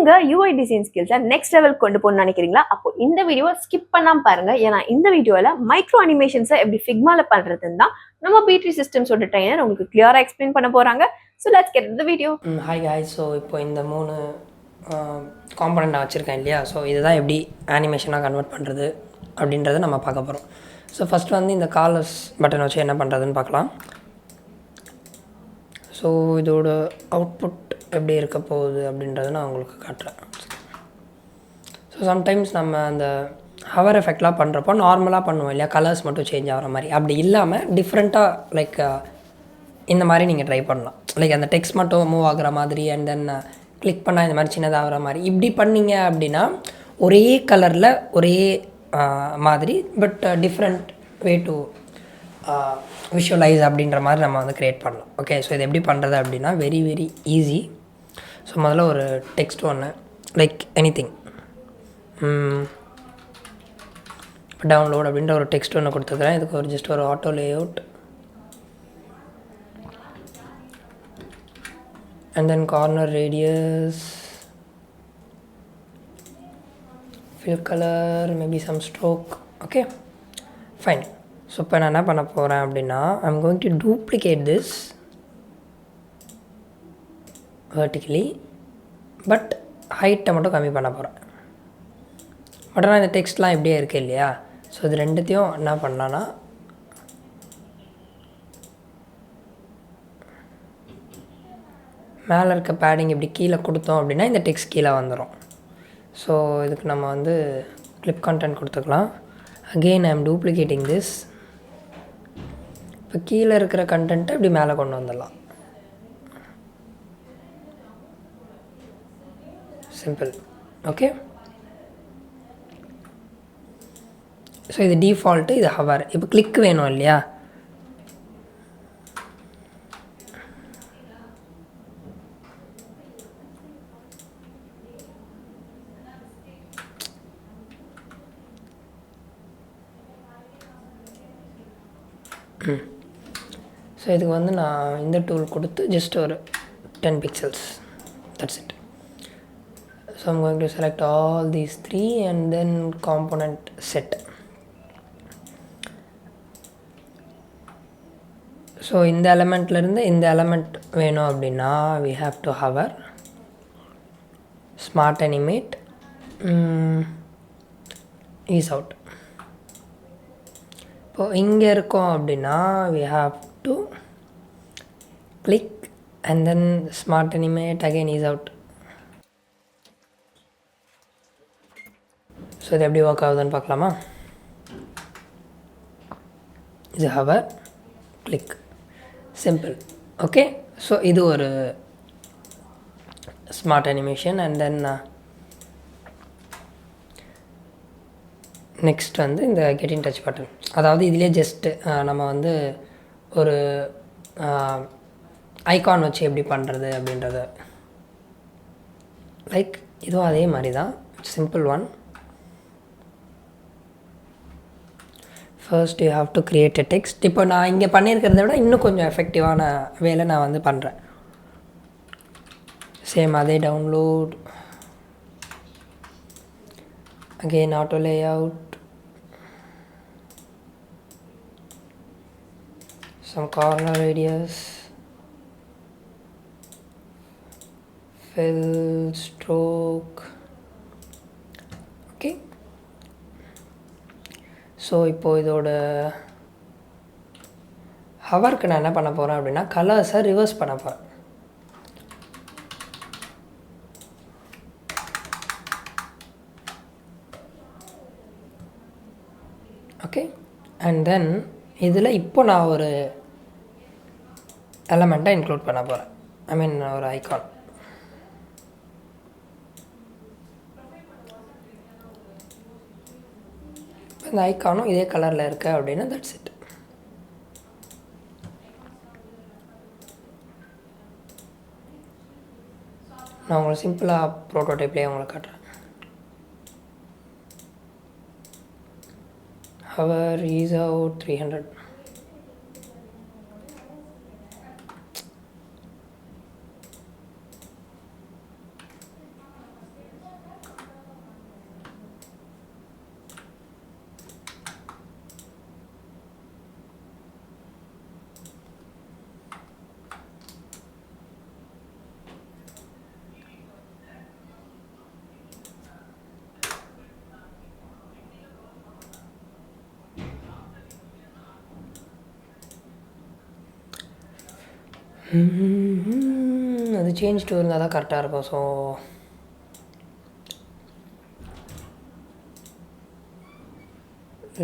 உங்கள் UI design ஸ்கில்ஸை next level கொண்டு போகணும்னு நினைக்கிறீங்களா? அப்போ இந்த வீடியோவை ஸ்கிப் பண்ணாமல் பாருங்கள். ஏன்னா இந்த வீடியோவில் மைக்ரோ அனிமேஷன்ஸை எப்படி ஃபிக்மாவில் பண்ணுறதுன்னு தான் நம்ம BTree சிஸ்டம்ஸோட ட்ரெயினர் உங்களுக்கு கிளியராக எக்ஸ்பிளைன் பண்ண போகிறாங்க. So let's get the video. Hi guys. So இப்போ இந்த 3 காம்பனண்ட் நான் வச்சுருக்கேன் இல்லையா? ஸோ இதுதான் எப்படி அனிமேஷனாக கன்வெர்ட் பண்ணுறது அப்படின்றத நம்ம பார்க்க போகிறோம். ஸோ ஃபஸ்ட்டு வந்து இந்த காலர்ஸ் பட்டன் வச்சு என்ன பண்ணுறதுன்னு பார்க்கலாம். ஸோ இதோட அவுட்புட் எப்படி இருக்க போகுது அப்படின்றத நான் உங்களுக்கு காட்டுறேன். ஸோ சம்டைம்ஸ் நம்ம அந்த ஹவர் எஃபெக்ட்லாம் பண்ணுறப்போ நார்மலாக பண்ணுவோம் இல்லையா, கலர்ஸ் மட்டும் சேஞ்ச் ஆகிற மாதிரி. அப்படி இல்லாமல் டிஃப்ரெண்ட்டாக லைக் இந்த மாதிரி நீங்கள் ட்ரை பண்ணலாம். லைக் அந்த டெக்ஸ்ட் மட்டும் மூவ் ஆகிற மாதிரி அண்ட் தென் கிளிக் பண்ணால் இந்த மாதிரி சின்னதாகிற மாதிரி இப்படி பண்ணிங்க அப்படின்னா ஒரே கலரில் ஒரே மாதிரி but different way to visualise அப்படின்ற மாதிரி நம்ம வந்து க்ரியேட் பண்ணலாம். ஓகே, ஸோ இது எப்படி பண்ணுறது அப்படின்னா வெரி வெரி ஈஸி. ஸோ முதல்ல ஒரு டெக்ஸ்ட் ஒன்று லைக் எனிதிங் டவுன்லோட் அப்படின்ற ஒரு டெக்ஸ்ட் ஒன்று கொடுத்துக்கிறேன். இதுக்கு ஒரு ஜஸ்ட் ஒரு auto layout and then corner radius, fill color, maybe some stroke. Okay, fine. So இப்போ நான் என்ன பண்ண போகிறேன் அப்படின்னா I'm going to duplicate this vertically but ஹைட்டை மட்டும் கம்மி பண்ண போகிறேன். பட் ஆனால் இந்த டெக்ஸ்ட்லாம் எப்படியே இருக்குது இல்லையா? ஸோ இது ரெண்டுத்தையும் என்ன பண்ணலான்னா மேலே இருக்க பேடிங் இப்படி கீழே கொடுத்தோம் அப்படின்னா இந்த டெக்ஸ்ட் கீழே வந்துடும். ஸோ இதுக்கு நம்ம வந்து கிளிப் கண்டென்ட் கொடுத்துக்கலாம். Again I am duplicating this. இப்போ கீழே இருக்கிற கண்டென்ட்டை இப்படி மேலே கொண்டு வந்துடலாம். சிம்பிள். ஓகே, ஸோ இது டிஃபால்ட்டு, இது ஹவர். இப்போ கிளிக் வேணும் இல்லையா? ஸோ இதுக்கு வந்து நான் இந்த டூல் கொடுத்து ஜஸ்ட் ஒரு 10 pixels, that's it. So I'm going to select all these 3 and then component set. So இந்த எலமெண்ட்லேருந்து இந்த எலமெண்ட் வேணும் அப்படின்னா we have to hover, Smart Animate, ease out. இப்போது இங்கே இருக்கோம் அப்படின்னா we have to click and then Smart Animate, again ease out. So இது எப்படி ஒர்க் ஆகுதுன்னு பார்க்கலாமா? இது hour, click, simple. Okay, so இது ஒரு smart animation. And then next வந்து இந்த கெட் இன் டச் பட்டன். அதாவது இதிலே ஜஸ்ட்டு நம்ம வந்து ஒரு ஐகான் வச்சு எப்படி பண்ணுறது அப்படின்றத லைக் இதுவும் அதே மாதிரி தான், simple one. First you have to create a text. இப்போ நான் இங்கே பண்ணியிருக்கிறத விட இன்னும் கொஞ்சம் எஃபெக்டிவான வேலை நான் வந்து பண்ணுறேன். சேம் அதே download, again auto layout, some corner radius, fill, stroke. Okay, so இப்போது இதோட ஹவருக்கு நான் என்ன பண்ண போகிறேன் அப்படின்னா கலர்ஸை ரிவர்ஸ் பண்ண போகிறேன். ஓகே, அண்ட் தென் இதில் இப்போ நான் ஒரு எலமெண்ட்டை இன்க்ளூட் பண்ண போகிறேன். ஐ மீன் ஒரு ஐகான். இந்த ஐகானும் இதே கலரில் இருக்கு அப்படின்னா தட்ஸ் இட். நான் உங்களுக்கு சிம்பிளாக ப்ரோட்டோடைப்லேயே உங்களுக்கு காட்டுறேன். hover, ease out, 300. அது சேஞ்ச் டு இருந்தால் தான் கரெக்டாக இருக்கும். So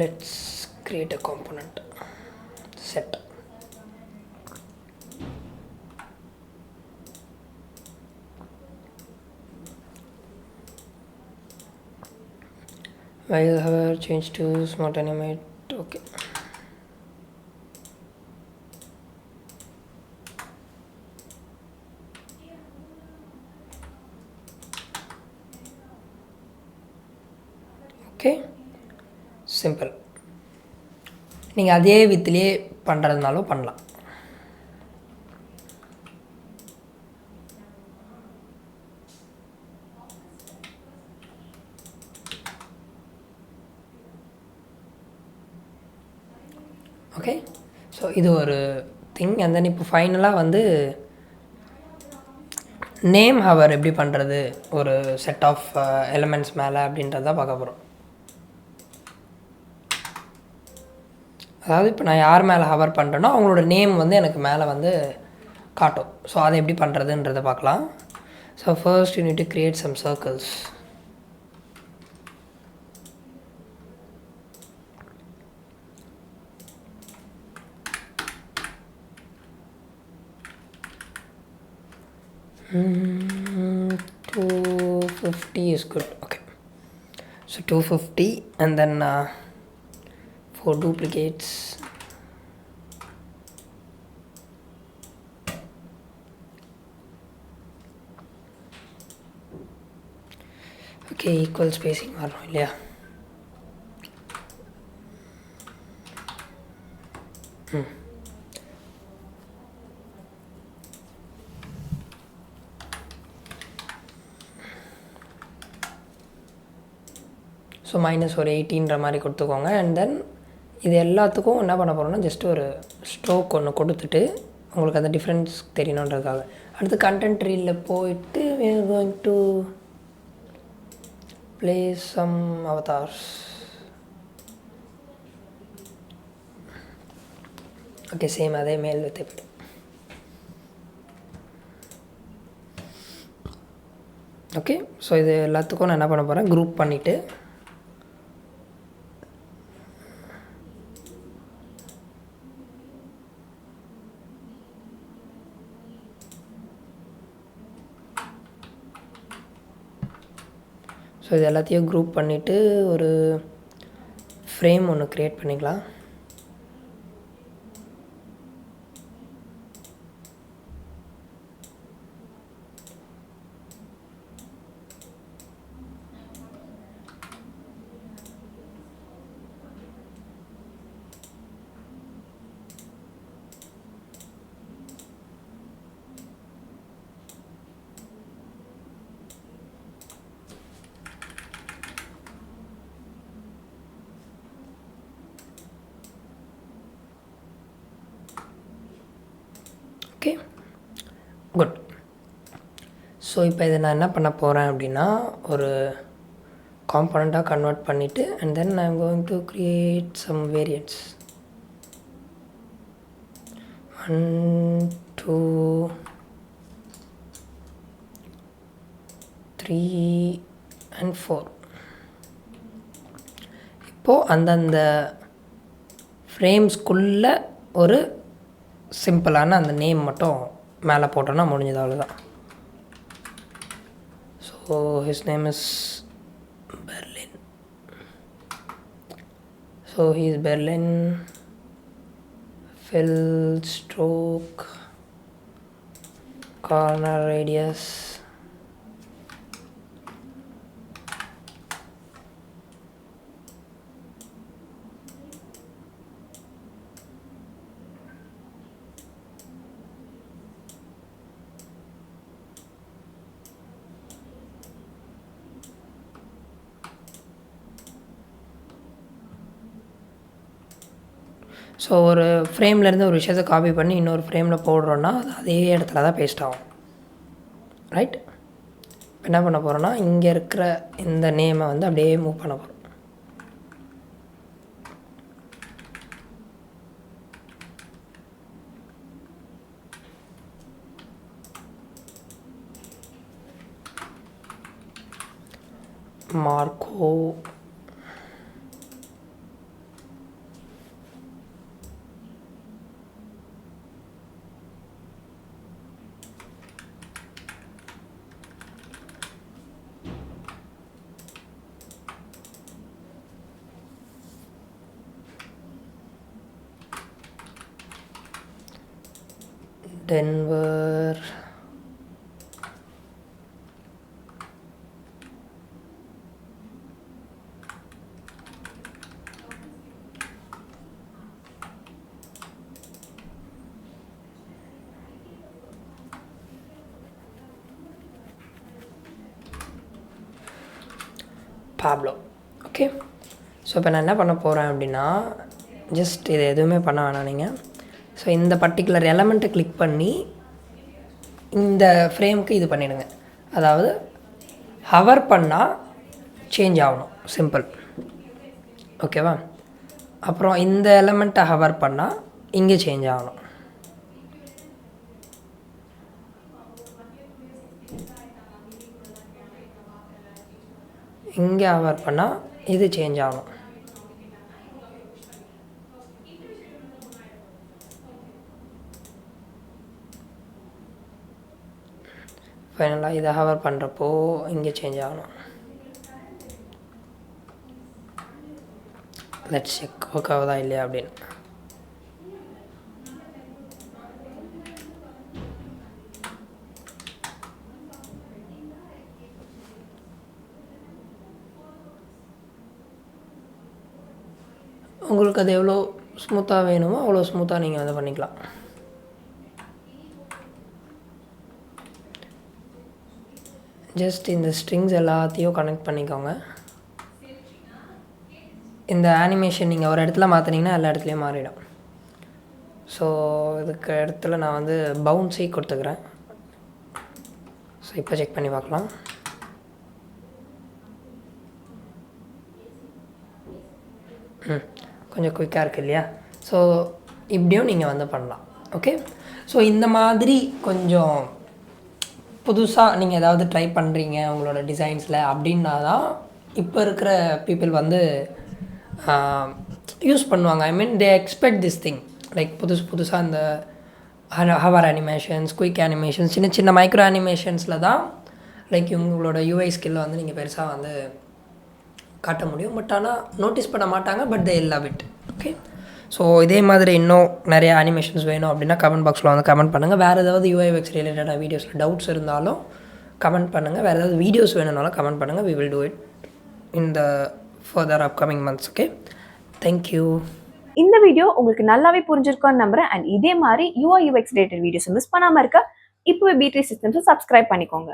let's create a component set. While hover change to Smart Animate. Okay, okay simple. நீங்கள் அதே வித்துலேயே பண்ணுறதுனாலும் பண்ணலாம். ஓகே, ஸோ இது ஒரு திங். அண்ட் தென் இப்போ ஃபைனலாக வந்து நேம் ஹவர் எப்படி பண்ணுறது ஒரு செட் ஆஃப் எலிமெண்ட்ஸ் மேலே அப்படின்றத பார்க்க போகிறோம். அதாவது இப்போ நான் யார் மேலே ஹவர் பண்ணுறேனோ அவங்களோட நேம் வந்து எனக்கு மேலே வந்து காட்டும். ஸோ அதை எப்படி பண்ணுறதுன்றதை பார்க்கலாம். So first you need to create some circles. Mm, 250 is good. Okay, so 250 and then 4 duplicates. Okay, equal spacing வரணும் இல்லையா? ஸோ மைனஸ் ஒரு 18ன்ற மாதிரி கொடுத்துக்கோங்க. அண்ட் தென் இது எல்லாத்துக்கும் என்ன பண்ண போகிறோம்னா ஜஸ்ட் ஒரு ஸ்ட்ரோக் ஒன்று கொடுத்துட்டு உங்களுக்கு அந்த டிஃப்ரென்ஸ் தெரியணுன்றதுக்காக. அடுத்து கண்டென்ட் ட்ரீயில் போயிட்டு we are going to place some avatars. Okay, same அதே மேல் தேவைப்படும். ஓகே, ஸோ இது எல்லாத்துக்கும் நான் என்ன பண்ண போகிறேன், குரூப் பண்ணிவிட்டு ஸோ இது எல்லாத்தையும் குரூப் பண்ணிவிட்டு ஒரு ஃப்ரேம் ஒன்று க்ரியேட் பண்ணிக்கலாம். Okay, good. ஸோ இப்போ இதை நான் என்ன பண்ண போகிறேன் அப்படின்னா ஒரு காம்பனண்ட்டாக கன்வெர்ட் பண்ணிவிட்டு and then I am going to create some variants. 1 2 3 and 4. இப்போது அந்தந்த ஃப்ரேம்ஸ்குள்ளே ஒரு சிம்பிளான அந்த நேம் மட்டும் மேலே போட்டோன்னா முடிஞ்சது, அவ்வளோதான். So his name is Berlin. So he is Berlin. fill stroke corner radius so ஒரு ஃப்ரேம்லேருந்து ஒரு விஷயத்தை காப்பி பண்ணி இன்னொரு ஃப்ரேமில் போடுறோன்னா அது அதே இடத்துல தான் பேஸ்ட் ஆகும், ரைட்? என்ன பண்ண போகிறோன்னா இங்கே இருக்கிற இந்த நேமை வந்து அப்படியே மூவ் பண்ண போகிறோம். Marco Denver Pablo. Okay, so இப்போ நான் என்ன பண்ண போகிறேன் அப்படின்னா, ஜஸ்ட் இது எதுவுமே பண்ண வேணாம் நீங்கள். ஸோ இந்த பர்டிகுலர் எலமெண்ட்டை கிளிக் பண்ணி இந்த ஃப்ரேமுக்கு இது பண்ணிவிடுங்க. அதாவது ஹவர் பண்ணால் சேஞ்ச் ஆகணும், சிம்பிள். ஓகேவா? அப்புறம் இந்த எலமெண்ட்டை ஹவர் பண்ணால் இங்கே சேஞ்ச் ஆகணும். இங்கே ஹவர் பண்ணால் இது சேஞ்ச் ஆகணும். ஃபைனலாக இதை ஹவர் பண்ணுறப்போ இங்கே சேஞ்ச் ஆகணும். லெட்ஸ் செக் ஒர்க் ஆகுதா இல்லையா அப்படின்னு. உங்களுக்கு அது எவ்வளோ ஸ்மூத்தாக வேணுமோ அவ்வளோ ஸ்மூத்தாக நீங்கள் அதை பண்ணிக்கலாம். ஜஸ்ட் இந்த ஸ்ட்ரிங்ஸ் எல்லாத்தையும் கனெக்ட் பண்ணிக்கோங்க. இந்த அனிமேஷன் நீங்கள் ஒரு இடத்துல மாற்றினீங்கன்னா எல்லா இடத்துலையும் மாறிடும். ஸோ இதுக்கு இடத்துல நான் வந்து பவுன்ஸே கொடுத்துக்கிறேன். ஸோ இப்போ செக் பண்ணி பார்க்கலாம். கொஞ்சம் குயிக்காக இருக்குது இல்லையா? ஸோ இப்படியும் நீங்கள் வந்து பண்ணலாம். ஓகே, ஸோ இந்த மாதிரி கொஞ்சம் புதுசாக நீங்கள் ஏதாவது ட்ரை பண்ணுறீங்க உங்களோட டிசைன்ஸில் அப்படின்னா தான் இப்போ இருக்கிற பீப்புள் வந்து யூஸ் பண்ணுவாங்க. I mean they expect this thing. Like புதுசாக இந்த ஹவர் அனிமேஷன்ஸ், குயிக் அனிமேஷன்ஸ், சின்ன சின்ன மைக்ரோ அனிமேஷன்ஸில் தான் லைக் உங்களோட யூஐ ஸ்கில்லை வந்து நீங்கள் பெருசாக வந்து காட்ட முடியும். பட் ஆனால் நோட்டீஸ் பண்ண மாட்டாங்க. But they love it. Okay, so இதே மாதிரி இன்னும் நிறைய அனிமேஷன்ஸ் வேணும் அப்படின்னா கமெண்ட் பாக்ஸில் வந்து கமெண்ட் பண்ணுங்கள். வேறு ஏதாவது யூஐஎக்ஸ் ரிலேட்டடாக வீடியோஸில் டவுட்ஸ் இருந்தாலும் கமெண்ட் பண்ணுங்கள். வேறு ஏதாவது வீடியோஸ் வேணும்னாலும் கமெண்ட் பண்ணுங்கள். we will do it in the further upcoming months. Okay, thank you. இந்த வீடியோ உங்களுக்கு நல்லாவே புரிஞ்சிருக்கும்னு நம்புறேன். அண்ட் இதே மாதிரி UI UX related videos miss பண்ணாமல் இருக்க இப்போவே BTree சிஸ்டம்ஸை சப்ஸ்கிரைப் பண்ணிக்கோங்க.